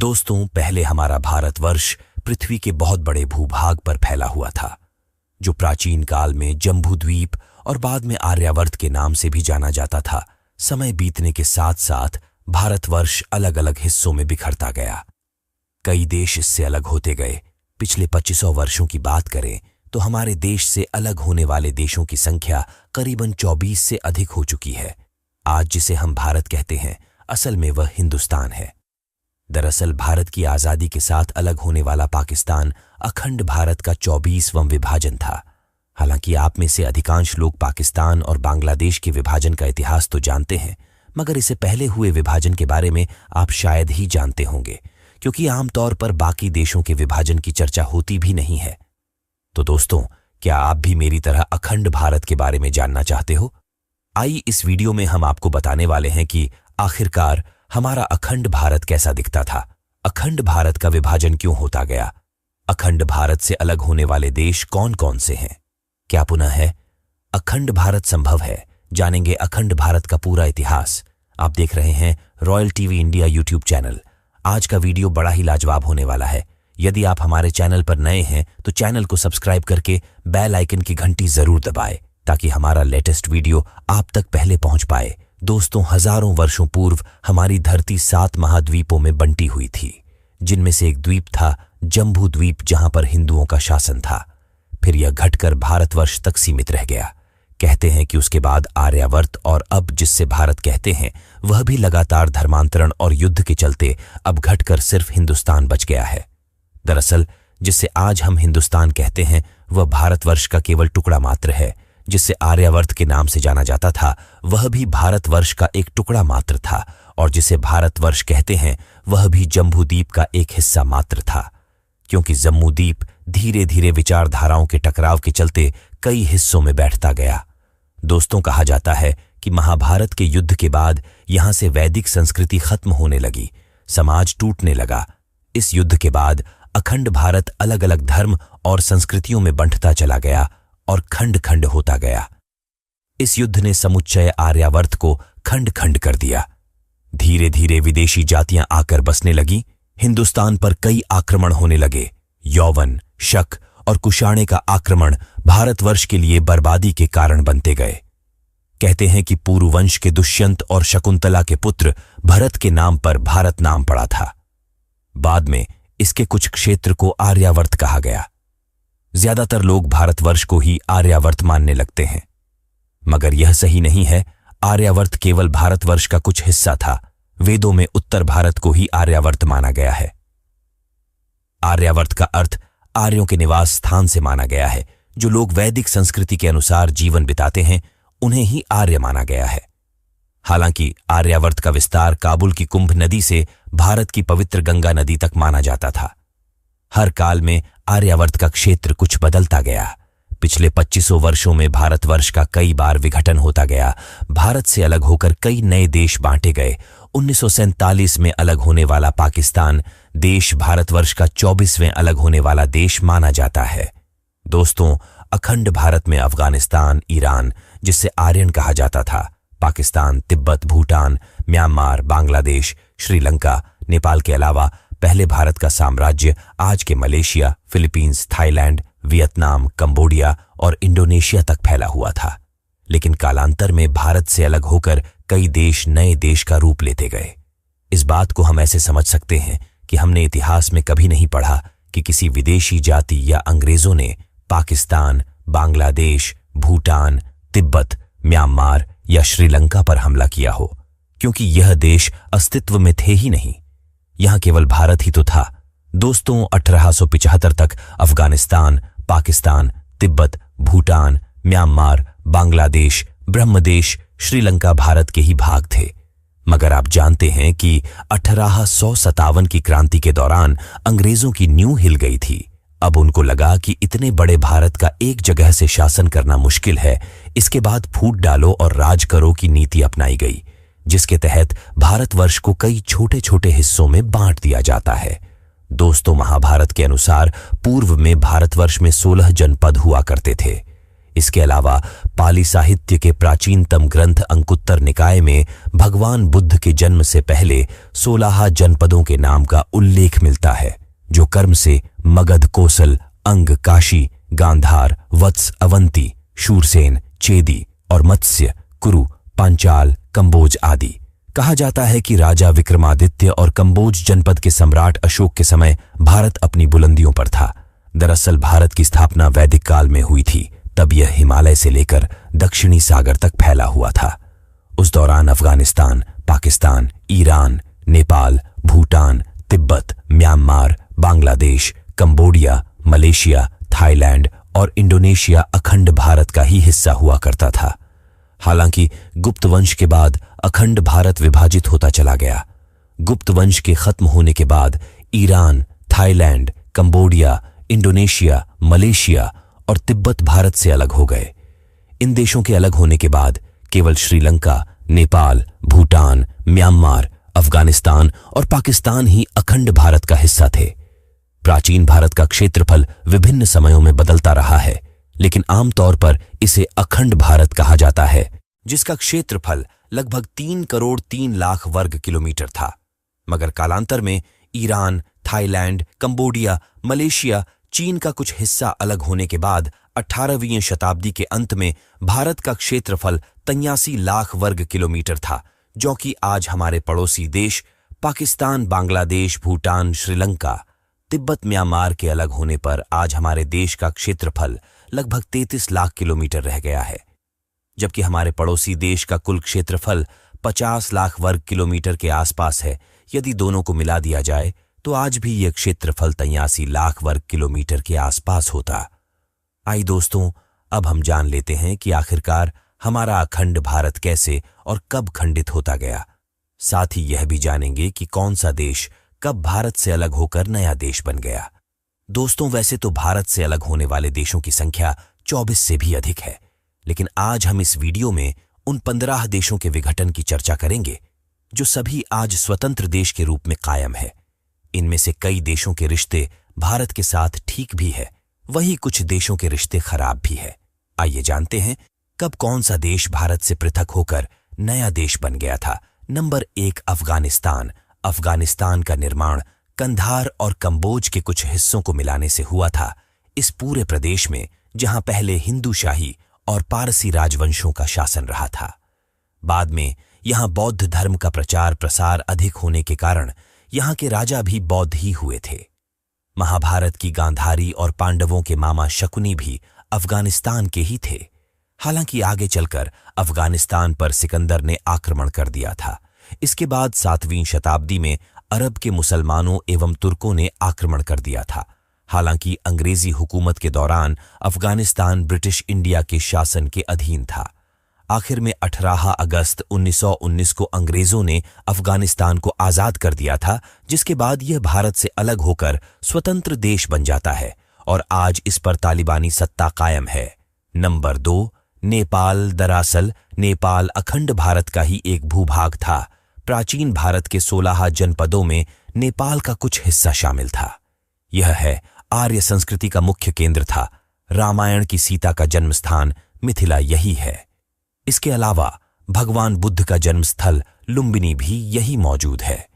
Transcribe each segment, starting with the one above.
दोस्तों, पहले हमारा भारतवर्ष पृथ्वी के बहुत बड़े भूभाग पर फैला हुआ था, जो प्राचीन काल में जम्बूद्वीप और बाद में आर्यावर्त के नाम से भी जाना जाता था। समय बीतने के साथ साथ भारतवर्ष अलग अलग हिस्सों में बिखरता गया। कई देश इससे अलग होते गए। पिछले 2500 वर्षों की बात करें तो हमारे देश से अलग होने वाले देशों की संख्या करीबन 24 से अधिक हो चुकी है। आज जिसे हम भारत कहते हैं, असल में वह हिंदुस्तान है। दरअसल भारत की आजादी के साथ अलग होने वाला पाकिस्तान अखंड भारत का 24वां विभाजन था। हालांकि आप में से अधिकांश लोग पाकिस्तान और बांग्लादेश के विभाजन का इतिहास तो जानते हैं, मगर इससे पहले हुए विभाजन के बारे में आप शायद ही जानते होंगे, क्योंकि आमतौर पर बाकी देशों के विभाजन की चर्चा होती भी नहीं है। तो दोस्तों, क्या आप भी मेरी तरह अखंड भारत के बारे में जानना चाहते हो? आइए इस वीडियो में हम आपको बताने वाले हैं कि आखिरकार हमारा अखंड भारत कैसा दिखता था, अखंड भारत का विभाजन क्यों होता गया, अखंड भारत से अलग होने वाले देश कौन कौन से हैं, क्या पुनः है अखंड भारत संभव है? जानेंगे अखंड भारत का पूरा इतिहास। आप देख रहे हैं royal TV India YouTube channel. आज का वीडियो बड़ा ही लाजवाब होने वाला है। यदि आप हमारे चैनल पर नए हैं तो चैनल को सब्सक्राइब करके बेल आइकन की घंटी जरूर दबाएं, ताकि हमारा लेटेस्ट वीडियो आप तक पहले पहुंच पाए। दोस्तों, हजारों वर्षों पूर्व हमारी धरती 7 महाद्वीपों में बंटी हुई थी, जिनमें से एक द्वीप था जम्बू द्वीप, जहां पर हिंदुओं का शासन था। फिर यह घटकर भारतवर्ष तक सीमित रह गया। कहते हैं कि उसके बाद आर्यावर्त, और अब जिससे भारत कहते हैं, वह भी लगातार धर्मांतरण और युद्ध के चलते अब घटकर सिर्फ हिंदुस्तान बच गया है। दरअसल जिससे आज हम हिंदुस्तान कहते हैं, वह भारतवर्ष का केवल टुकड़ा मात्र है। जिससे आर्यावर्त के नाम से जाना जाता था, वह भी भारतवर्ष का एक टुकड़ा मात्र था, और जिसे भारतवर्ष कहते हैं, वह भी जम्बूद्वीप का एक हिस्सा मात्र था। क्योंकि जम्बूद्वीप धीरे धीरे विचारधाराओं के टकराव के चलते कई हिस्सों में बैठता गया। दोस्तों, कहा जाता है कि महाभारत के युद्ध के बाद यहां से वैदिक संस्कृति खत्म होने लगी, समाज टूटने लगा। इस युद्ध के बाद अखंड भारत अलग अलग धर्म और संस्कृतियों में बंटता चला गया और खंड खंड होता गया। इस युद्ध ने समुच्चय आर्यावर्त को खंड खंड कर दिया। धीरे धीरे विदेशी जातियां आकर बसने लगी। हिंदुस्तान पर कई आक्रमण होने लगे। यौवन, शक और कुषाणे का आक्रमण भारतवर्ष के लिए बर्बादी के कारण बनते गए। कहते हैं कि पुरुवंश के दुष्यंत और शकुंतला के पुत्र भरत के नाम पर भारत नाम पड़ा था। बाद में इसके कुछ क्षेत्र को आर्यावर्त कहा गया। ज्यादातर लोग भारतवर्ष को ही आर्यावर्त मानने लगते हैं, मगर यह सही नहीं है। आर्यावर्त केवल भारतवर्ष का कुछ हिस्सा था। वेदों में उत्तर भारत को ही आर्यावर्त माना गया है। आर्यावर्त का अर्थ आर्यों के निवास स्थान से माना गया है। जो लोग वैदिक संस्कृति के अनुसार जीवन बिताते हैं, उन्हें ही आर्य माना गया है। हालांकि आर्यावर्त का विस्तार काबुल की कुंभ नदी से भारत की पवित्र गंगा नदी तक माना जाता था। हर काल में आर्यावर्त का क्षेत्र कुछ बदलता गया। पिछले 2500 वर्षों में भारतवर्ष का कई बार विघटन होता गया। भारत से अलग होकर कई नए देश बांटे गए। 1947 में अलग होने वाला पाकिस्तान देश भारतवर्ष का 24वें अलग होने वाला देश माना जाता है। दोस्तों, अखंड भारत में अफगानिस्तान, ईरान, जिसे आर्यन कहा जाता था, पाकिस्तान, तिब्बत, भूटान, म्यांमार, बांग्लादेश, श्रीलंका, नेपाल के अलावा पहले भारत का साम्राज्य आज के Malaysia, Philippines, Thailand, Vietnam, Cambodia और इंडोनेशिया तक फैला हुआ था। लेकिन कालांतर में भारत से अलग होकर कई देश नए देश का रूप लेते गए। इस बात को हम ऐसे समझ सकते हैं कि हमने इतिहास में कभी नहीं पढ़ा कि किसी विदेशी जाति या अंग्रेजों ने पाकिस्तान, बांग्लादेश, भूटान, तिब्बत, म्यांमार या श्रीलंका पर हमला किया हो, क्योंकि यह देश अस्तित्व में थे ही नहीं। यहां केवल भारत ही तो था। दोस्तों, 1875 तक अफगानिस्तान, पाकिस्तान, तिब्बत, भूटान, म्यांमार, बांग्लादेश, ब्रह्मदेश, श्रीलंका भारत के ही भाग थे। मगर आप जानते हैं कि 1857 की क्रांति के दौरान अंग्रेजों की नींव हिल गई थी। अब उनको लगा कि इतने बड़े भारत का एक जगह से शासन करना मुश्किल है। इसके बाद फूट डालो और राज करो की नीति अपनाई गई, जिसके तहत भारतवर्ष को कई छोटे छोटे हिस्सों में बांट दिया जाता है। दोस्तों, महाभारत के अनुसार पूर्व में भारतवर्ष में 16 जनपद हुआ करते थे। इसके अलावा पाली साहित्य के प्राचीनतम ग्रंथ अंकुत्तर निकाय में भगवान बुद्ध के जन्म से पहले 16 जनपदों के नाम का उल्लेख मिलता है, जो कर्म से मगध, कोसल, अंग, काशी, गांधार, वत्स, अवंती, शूरसेन, चेदी और मत्स्य, कुरु, पांचाल, कंबोज आदि। कहा जाता है कि राजा विक्रमादित्य और कंबोज जनपद के सम्राट अशोक के समय भारत अपनी बुलंदियों पर था। दरअसल भारत की स्थापना वैदिक काल में हुई थी, तब यह हिमालय से लेकर दक्षिणी सागर तक फैला हुआ था। उस दौरान Afghanistan, Pakistan, Iran, Nepal, Bhutan, Tibet, Myanmar, Bangladesh, Cambodia, Malaysia, Thailand और इंडोनेशिया अखंड भारत का ही हिस्सा हुआ करता था। हालांकि गुप्त वंश के बाद अखंड भारत विभाजित होता चला गया। गुप्त वंश के खत्म होने के बाद Iran, Thailand, Cambodia, Indonesia, Malaysia और तिब्बत भारत से अलग हो गए। इन देशों के अलग होने के बाद केवल श्रीलंका, नेपाल, भूटान, म्यांमार, अफगानिस्तान और पाकिस्तान ही अखंड भारत का हिस्सा थे। प्राचीन भारत का क्षेत्रफल विभिन्न समयों में बदलता रहा है, लेकिन आमतौर पर इसे अखंड भारत कहा जाता है, जिसका क्षेत्रफल लगभग 3 करोड़ 3 लाख वर्ग किलोमीटर था। मगर कालांतर में ईरान, थाईलैंड, कंबोडिया, मलेशिया, चीन का कुछ हिस्सा अलग होने के बाद 18वीं शताब्दी के अंत में भारत का क्षेत्रफल 83 लाख वर्ग किलोमीटर था, जो कि आज हमारे पड़ोसी देश पाकिस्तान, बांग्लादेश, भूटान, श्रीलंका, तिब्बत, म्यांमार के अलग होने पर आज हमारे देश का क्षेत्रफल लगभग 33 लाख किलोमीटर रह गया है, जबकि हमारे पड़ोसी देश का कुल क्षेत्रफल 50 लाख वर्ग किलोमीटर के आसपास है। यदि दोनों को मिला दिया जाए तो आज भी यह क्षेत्रफल 83 लाख वर्ग किलोमीटर के आसपास होता। आइए दोस्तों, अब हम जान लेते हैं कि आखिरकार हमारा अखंड भारत कैसे और कब खंडित होता गया। साथ ही यह भी जानेंगे कि कौन सा देश कब भारत से अलग होकर नया देश बन गया। दोस्तों, वैसे तो भारत से अलग होने वाले देशों की संख्या 24 से भी अधिक है, लेकिन आज हम इस वीडियो में उन 15 देशों के विघटन की चर्चा करेंगे जो सभी आज स्वतंत्र देश के रूप में कायम है। इनमें से कई देशों के रिश्ते भारत के साथ ठीक भी है, वहीं कुछ देशों के रिश्ते खराब भी है। आइए जानते हैं कब कौन सा देश भारत से पृथक होकर नया देश बन गया था। नंबर 1, अफगानिस्तान। अफगानिस्तान का निर्माण कंधार और कंबोज के कुछ हिस्सों को मिलाने से हुआ था। इस पूरे प्रदेश में जहां पहले हिंदू शाही और पारसी राजवंशों का शासन रहा था, बाद में यहां बौद्ध धर्म का प्रचार प्रसार अधिक होने के कारण यहां के राजा भी बौद्ध ही हुए थे। महाभारत की गांधारी और पांडवों के मामा शकुनी भी अफगानिस्तान के ही थे। हालांकि आगे चलकर अफगानिस्तान पर सिकंदर ने आक्रमण कर दिया था। इसके बाद 7वीं शताब्दी में अरब के मुसलमानों एवं तुर्कों ने आक्रमण कर दिया था। हालांकि अंग्रेजी हुकूमत के दौरान अफगानिस्तान ब्रिटिश इंडिया के शासन के अधीन था। आखिर में 18 अगस्त 1919 को अंग्रेजों ने अफगानिस्तान को आजाद कर दिया था, जिसके बाद यह भारत से अलग होकर स्वतंत्र देश बन जाता है और आज इस पर तालिबानी सत्ता कायम है। नंबर 2, नेपाल। दरअसल नेपाल अखंड भारत का ही एक भूभाग था। प्राचीन भारत के 16 जनपदों में नेपाल का कुछ हिस्सा शामिल था। यह है आर्य संस्कृति का मुख्य केंद्र था। रामायण की सीता का जन्मस्थान मिथिला यही है। इसके अलावा भगवान बुद्ध का जन्मस्थल लुम्बिनी भी यही मौजूद है।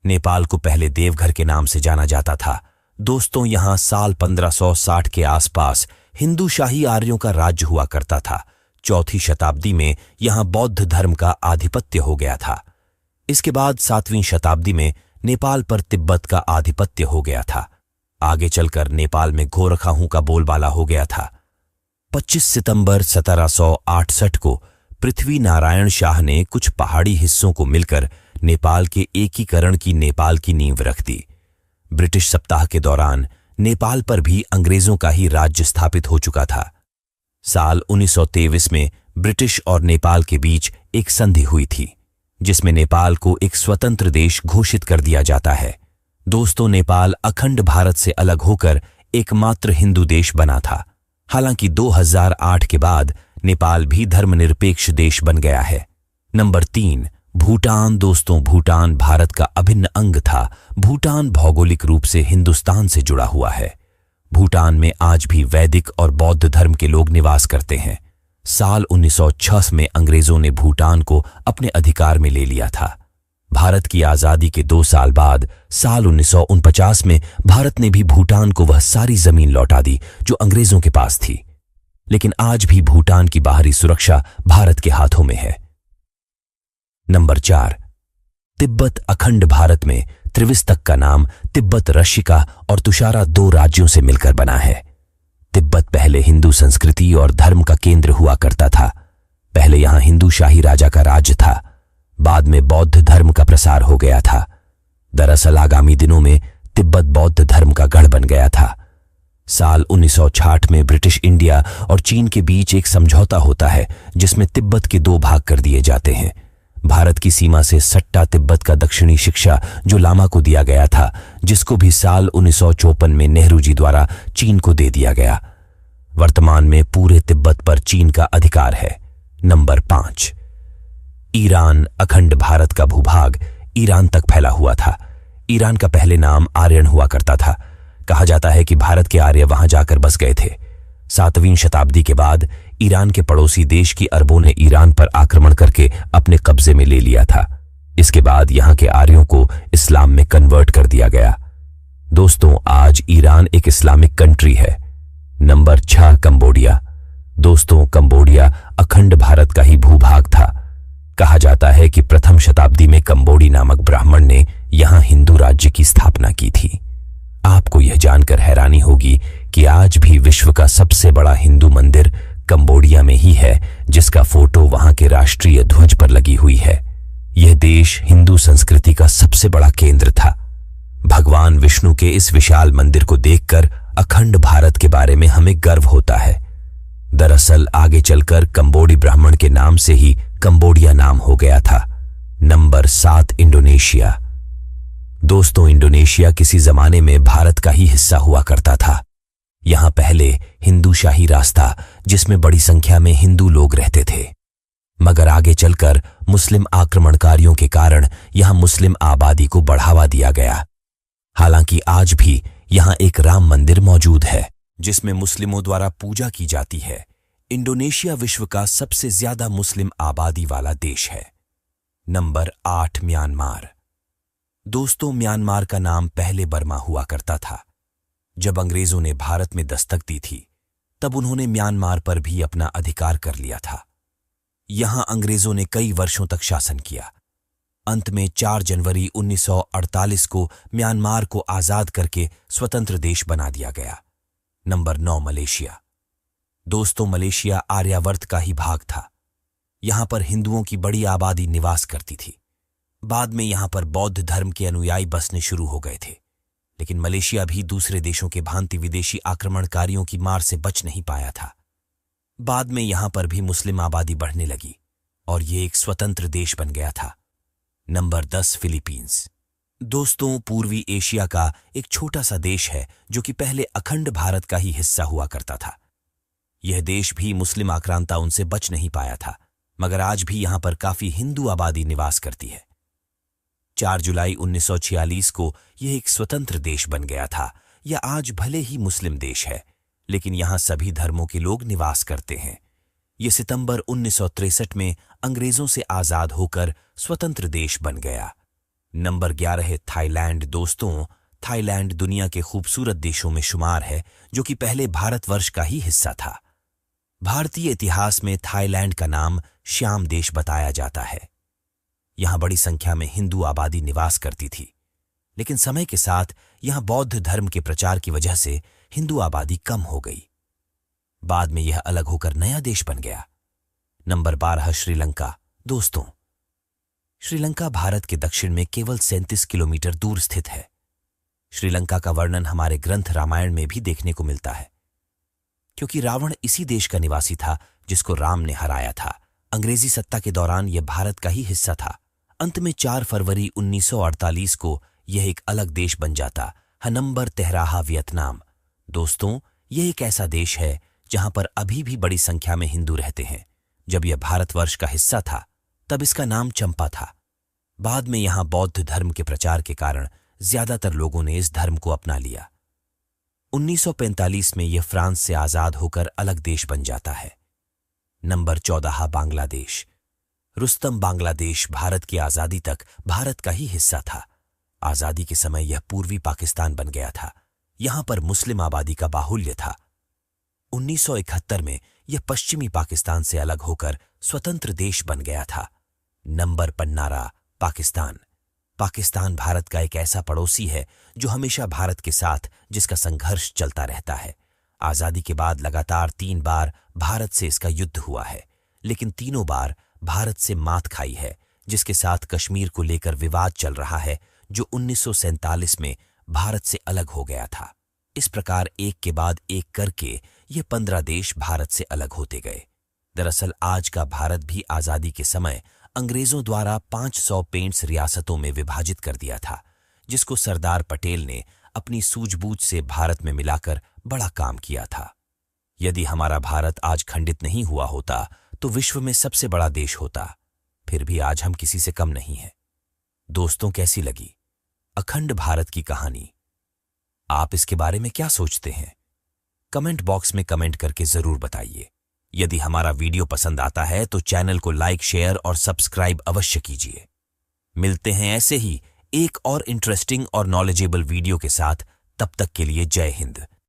नेपाल को पहले देवघर के नाम से जाना जाता था। दोस्तों, यहां साल 1560 के आसपास हिंदू शाही आर्यों का राज्य हुआ करता था। 4वीं शताब्दी में यहां बौद्ध धर्म का आधिपत्य हो गया था। इसके बाद 7वीं शताब्दी में नेपाल पर तिब्बत का आधिपत्य हो गया था। आगे चलकर नेपाल में गोरखाहू का बोलबाला हो गया था। 25 सितंबर 1768 को पृथ्वी नारायण शाह ने कुछ पहाड़ी हिस्सों को मिलकर नेपाल के एकीकरण की नेपाल की नींव रख दी। ब्रिटिश सप्ताह के दौरान नेपाल पर भी अंग्रेजों का ही राज्य स्थापित हो चुका था। साल 1923 में ब्रिटिश और नेपाल के बीच एक संधि हुई थी, जिसमें नेपाल को एक स्वतंत्र देश घोषित कर दिया जाता है। दोस्तों, नेपाल अखंड भारत से अलग होकर एकमात्र हिंदू देश बना था। हालांकि 2008 के बाद नेपाल भी धर्मनिरपेक्ष देश बन गया है। नंबर 3, भूटान। दोस्तों, भूटान भारत का अभिन्न अंग था। भूटान भौगोलिक रूप से हिंदुस्तान से जुड़ा हुआ है। भूटान में आज भी वैदिक और बौद्ध धर्म के लोग निवास करते हैं। साल 1906 में अंग्रेजों ने भूटान को अपने अधिकार में ले लिया था। भारत की आजादी के 2 साल बाद साल 1949 में भारत ने भी भूटान को वह सारी जमीन लौटा दी जो अंग्रेजों के पास थी। लेकिन आज भी भूटान की बाहरी सुरक्षा भारत के हाथों में है। नंबर 4, तिब्बत अखंड भारत में त्रिविस्तक का नाम तिब्बत, रशिका और तुषारा 2 राज्यों से मिलकर बना है। तिब्बत पहले हिंदू संस्कृति और धर्म का केंद्र हुआ करता था। पहले यहां हिंदू शाही राजा का राज्य था, बाद में बौद्ध धर्म का प्रसार हो गया था। दरअसल आगामी दिनों में तिब्बत बौद्ध धर्म का गढ़ बन गया था। साल 1960 में ब्रिटिश इंडिया और चीन के बीच एक समझौता होता है जिसमें तिब्बत के 2 भाग कर दिए जाते हैं। भारत की सीमा से सट्टा तिब्बत का दक्षिणी शिक्षा जो लामा को दिया गया था, जिसको भी साल 1954 में नेहरू जी द्वारा चीन को दे दिया गया। वर्तमान में पूरे तिब्बत पर चीन का अधिकार है। नंबर 5, ईरान अखंड भारत का भूभाग ईरान तक फैला हुआ था। ईरान का पहले नाम आर्यन हुआ करता था। कहा जाता है कि भारत के आर्य वहां जाकर बस गए थे। 7वीं शताब्दी के बाद ईरान के पड़ोसी देश की अरबों ने ईरान पर आक्रमण करके अपने कब्जे में ले लिया था। इसके बाद यहां के आर्यों को इस्लाम में कन्वर्ट कर दिया गया। दोस्तों, आज ईरान एक इस्लामिक कंट्री है। Number 6, Cambodia. दोस्तों, कंबोडिया अखंड भारत का ही भूभाग था। कहा जाता है कि प्रथम शताब्दी में कंबोडी नामक ब्राह्मण ने यहां हिंदू राज्य की स्थापना की थी। आपको यह जानकर हैरानी होगी कि आज भी विश्व का सबसे बड़ा हिंदू मंदिर कंबोडिया में ही है, जिसका फोटो वहां के राष्ट्रीय ध्वज पर लगी हुई है। यह देश हिंदू संस्कृति का सबसे बड़ा केंद्र था। भगवान विष्णु के इस विशाल मंदिर को देखकर अखंड भारत के बारे में हमें गर्व होता है। दरअसल आगे चलकर कंबोडी ब्राह्मण के नाम से ही कंबोडिया नाम हो गया था। Number 7, Indonesia. दोस्तों, इंडोनेशिया किसी जमाने में भारत का ही हिस्सा हुआ करता था। यहां पहले हिंदू शाही राज था जिसमें बड़ी संख्या में हिंदू लोग रहते थे, मगर आगे चलकर मुस्लिम आक्रमणकारियों के कारण यहां मुस्लिम आबादी को बढ़ावा दिया गया। हालांकि आज भी यहां एक राम मंदिर मौजूद है जिसमें मुस्लिमों द्वारा पूजा की जाती है। इंडोनेशिया विश्व का सबसे ज्यादा मुस्लिम आबादी वाला देश है। Number 8, Myanmar. दोस्तों, म्यांमार का नाम पहले बर्मा हुआ करता था। जब अंग्रेजों ने भारत में दस्तक दी थी तब उन्होंने म्यांमार पर भी अपना अधिकार कर लिया था। यहां अंग्रेजों ने कई वर्षों तक शासन किया। अंत में 4 जनवरी 1948 को म्यांमार को आजाद करके स्वतंत्र देश बना दिया गया। Number 9, Malaysia. दोस्तों, मलेशिया आर्यावर्त का ही भाग था। यहां पर हिंदुओं की बड़ी आबादी निवास करती थी। बाद में यहां पर बौद्ध धर्म के अनुयायी बसने शुरू हो गए थे, लेकिन मलेशिया भी दूसरे देशों के भांति विदेशी आक्रमणकारियों की मार से बच नहीं पाया था। बाद में यहां पर भी मुस्लिम आबादी बढ़ने लगी और ये एक स्वतंत्र देश बन गया था। Number 10, Philippines. दोस्तों, पूर्वी एशिया का एक छोटा सा देश है जो कि पहले अखंड भारत का ही हिस्सा हुआ करता था। यह देश भी मुस्लिम आक्रांता उनसे बच नहीं पाया था, मगर आज भी यहां पर काफी हिंदू आबादी निवास करती है। 4 जुलाई 1946 को यह एक स्वतंत्र देश बन गया था। यह आज भले ही मुस्लिम देश है, लेकिन यहां सभी धर्मों के लोग निवास करते हैं। यह सितंबर 1963 में अंग्रेजों से आजाद होकर स्वतंत्र देश बन गया। नंबर 11 है थाईलैंड। दोस्तों, थाईलैंड दुनिया के खूबसूरत देशों में शुमार है जो कि पहले भारतवर्ष का ही हिस्सा था। भारतीय इतिहास में थाईलैंड का नाम श्याम देश बताया जाता है। यहां बड़ी संख्या में हिंदू आबादी निवास करती थी, लेकिन समय के साथ यहां बौद्ध धर्म के प्रचार की वजह से हिंदू आबादी कम हो गई। बाद में यह अलग होकर नया देश बन गया। नंबर 12, श्रीलंका। दोस्तों, श्रीलंका भारत के दक्षिण में केवल 37 किलोमीटर दूर स्थित है। श्रीलंका का वर्णन हमारे ग्रंथ रामायण में भी देखने को मिलता है, क्योंकि रावण इसी देश का निवासी था जिसको राम ने हराया था। अंग्रेजी सत्ता के दौरान यह भारत का ही हिस्सा था। अंत में 4 फरवरी 1948 को यह एक अलग देश बन जाता है। Number 13, Vietnam. दोस्तों, यह एक ऐसा देश है जहां पर अभी भी बड़ी संख्या में हिंदू रहते हैं। जब यह भारतवर्ष का हिस्सा था तब इसका नाम चंपा था। बाद में यहां बौद्ध धर्म के प्रचार के कारण ज्यादातर लोगों ने इस धर्म को अपना लिया। 1945 में यह फ्रांस से आजाद होकर अलग देश बन जाता है। नंबर 14 बांग्लादेश। रुस्तम बांग्लादेश भारत की आजादी तक भारत का ही हिस्सा था। आजादी के समय यह पूर्वी पाकिस्तान बन गया था। यहां पर मुस्लिम आबादी का बाहुल्य था। 1971 में यह पश्चिमी पाकिस्तान से अलग होकर स्वतंत्र देश बन गया था। नंबर 15 पाकिस्तान। पाकिस्तान भारत का एक ऐसा पड़ोसी है जो हमेशा भारत के साथ जिसका संघर्ष चलता रहता है। आजादी के बाद लगातार 3 बार भारत से इसका युद्ध हुआ है, लेकिन तीनों बार भारत से मात खाई है, जिसके साथ कश्मीर को लेकर विवाद चल रहा है जो 1947 में भारत से अलग हो गया था। इस प्रकार एक के बाद एक करके ये 15 देश भारत से अलग होते गए। दरअसल आज का भारत भी आजादी के समय अंग्रेजों द्वारा 500 पेंट्स रियासतों में विभाजित कर दिया था, जिसको सरदार पटेल ने अपनी सूझबूझ से भारत में मिलाकर बड़ा काम किया था। यदि हमारा भारत आज खंडित नहीं हुआ होता तो विश्व में सबसे बड़ा देश होता। फिर भी आज हम किसी से कम नहीं हैं। दोस्तों, कैसी लगी अखंड भारत की कहानी? आप इसके बारे में क्या सोचते हैं? कमेंट बॉक्स में कमेंट करके जरूर बताइए। यदि हमारा वीडियो पसंद आता है तो चैनल को लाइक, शेयर और सब्सक्राइब अवश्य कीजिए। मिलते हैं ऐसे ही एक और इंटरेस्टिंग और नॉलेजेबल वीडियो के साथ। तब तक के लिए जय हिंद।